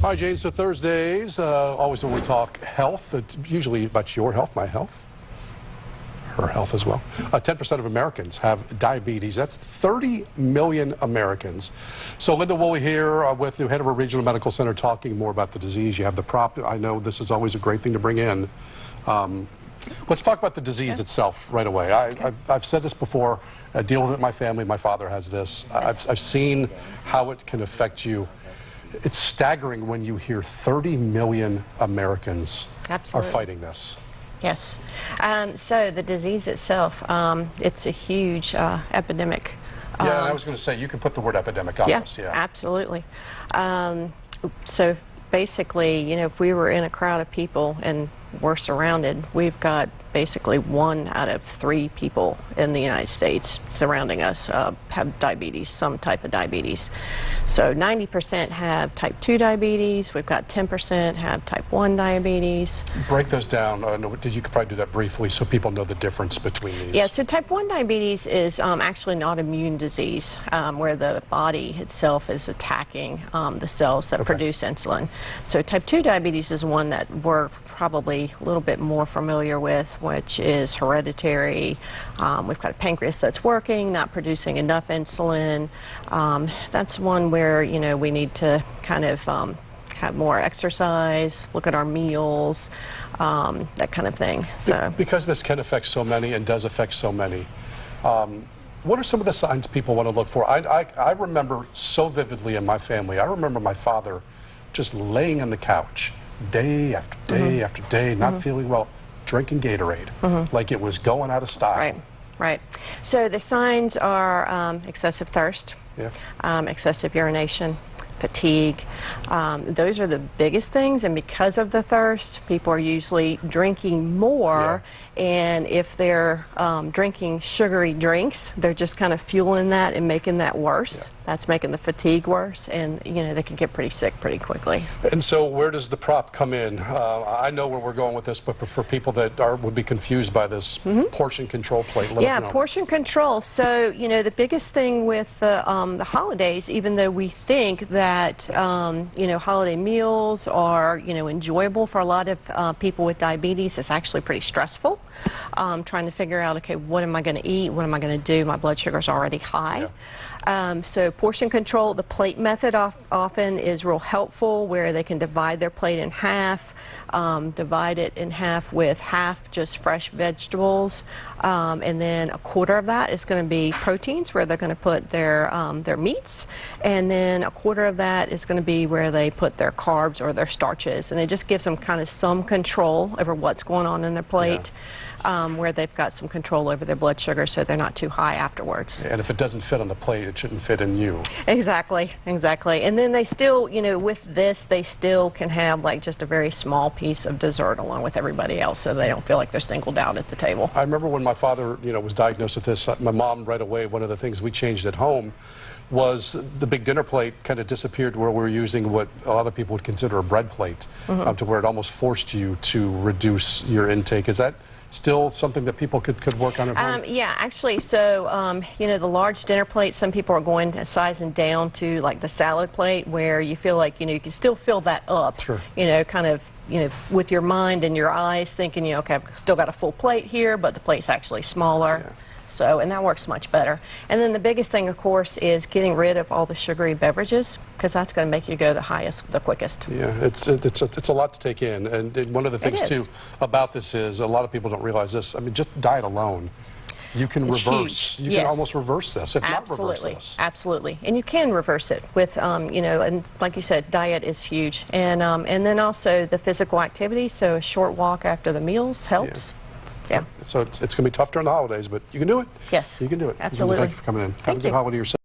All right, Jane, so Thursdays, always when we talk health, it's usually about your health, my health, her health as well. 10% of Americans have diabetes. That's 30 million Americans. So Linda Woolley here with the head of our regional medical center talking more about the disease. You have the prop. I know this is always a great thing to bring in. Let's talk about the disease itself right away. I've said this before. I deal with it in my family. My father has this. I've seen how it can affect you. It's staggering when you hear 30 million Americans are fighting this. Yes. So the disease itself, it's a huge epidemic. Yeah, and I was going to say, you could put the word epidemic on this. Yeah, absolutely. So basically, you know, if we were in a crowd of people and we're surrounded, we've got basically 1 out of 3 people in the United States surrounding us have diabetes, some type of diabetes. So 90% have type 2 diabetes. We've got 10% have type 1 diabetes. Break those down. You could probably do that briefly so people know the difference between these. Yeah, so type 1 diabetes is actually an autoimmune disease where the body itself is attacking the cells that produce insulin. So type 2 diabetes is one that we're probably a little bit more familiar with, which is hereditary. We've got a pancreas that's working, not producing enough insulin. That's one where, you know, we need to kind of have more exercise, look at our meals, that kind of thing. So because this can affect so many and does affect so many, what are some of the signs people want to look for? I remember so vividly in my family, I remember my father just laying on the couch day after day after day, not feeling well, drinking Gatorade, like it was going out of style. Right, right. So the signs are excessive thirst, excessive urination, fatigue. Those are the biggest things, and because of the thirst, people are usually drinking more, and if they're drinking sugary drinks, they're just kind of fueling that and making that worse. That's making the fatigue worse, and you know, they can get pretty sick pretty quickly. And so where does the prop come in? I know where we're going with this, but for people that would be confused by this portion control plate, let us know. Portion control. So, you know, the biggest thing with the holidays, even though we think that, you know, holiday meals are, you know, enjoyable for a lot of people with diabetes, it's actually pretty stressful. Trying to figure out, okay, what am I going to eat? What am I going to do? My blood sugar's already high. So portion control, the plate method often is real helpful, where they can divide their plate in half, divide it in half with half just fresh vegetables, and then a quarter of that is going to be proteins, where they're going to put their meats, and then a quarter of that is going to be where they put their carbs or their starches, and it just gives them kind of some control over what's going on in their plate. Where they've got some control over their blood sugar, so they're not too high afterwards. And if it doesn't fit on the plate, it shouldn't fit in you. Exactly, exactly. And then they still, you know, with this, they still can have like just a very small piece of dessert along with everybody else, so they don't feel like they're singled out at the table. I remember when my father, you know, was diagnosed with this, my mom right away, one of the things we changed at home was the big dinner plate kind of disappeared, where we were using what a lot of people would consider a bread plate, to where it almost forced you to reduce your intake. Is that still something that people could work on at home? Yeah, actually, so, you know, the large dinner plate, some people are going to sizing down to like the salad plate, where you feel like, you know, you can still fill that up, you know, kind of, you know, with your mind and your eyes thinking, you know, okay, I've still got a full plate here, but the plate's actually smaller. So, and that works much better. And then the biggest thing, of course, is getting rid of all the sugary beverages, because that's going to make you go the highest, the quickest. Yeah, it's a lot to take in. And one of the things, too, about this is a lot of people don't realize this. I mean, just diet alone, you can reverse. You can almost reverse this, if not reverse this. Absolutely. And you can reverse it with, you know, and like you said, diet is huge. And then also the physical activity, so a short walk after the meals helps. So it's going to be tough during the holidays, but you can do it. Yes. You can do it. Absolutely. Thank you for coming in. Have a good holiday yourself.